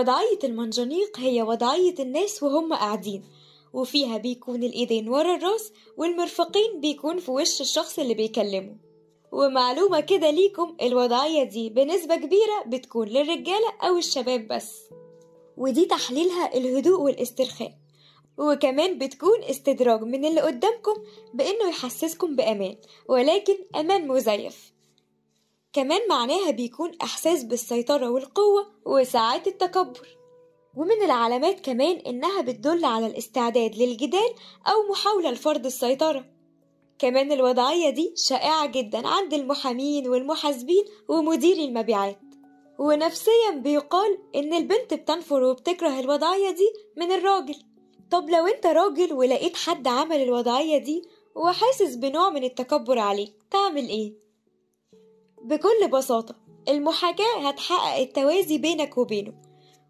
وضعية المنجنيق هي وضعية الناس وهم قاعدين، وفيها بيكون الإيدين ورا الراس والمرفقين بيكون في وش الشخص اللي بيكلمه. ومعلومة كده ليكم، الوضعية دي بنسبة كبيرة بتكون للرجالة أو الشباب بس، ودي تحليلها الهدوء والاسترخاء. وكمان بتكون استدراج من اللي قدامكم بإنه يحسسكم بأمان، ولكن أمان مزيف. كمان معناها بيكون إحساس بالسيطرة والقوة وساعات التكبر. ومن العلامات كمان إنها بتدل على الاستعداد للجدال أو محاولة لفرض السيطرة. كمان الوضعية دي شائعة جدا عند المحامين والمحاسبين ومديري المبيعات. ونفسيا بيقال إن البنت بتنفر وبتكره الوضعية دي من الراجل. طب لو انت راجل ولقيت حد عمل الوضعية دي وحاسس بنوع من التكبر عليك، تعمل ايه؟ بكل بساطة المحاكاة هتحقق التوازي بينك وبينه،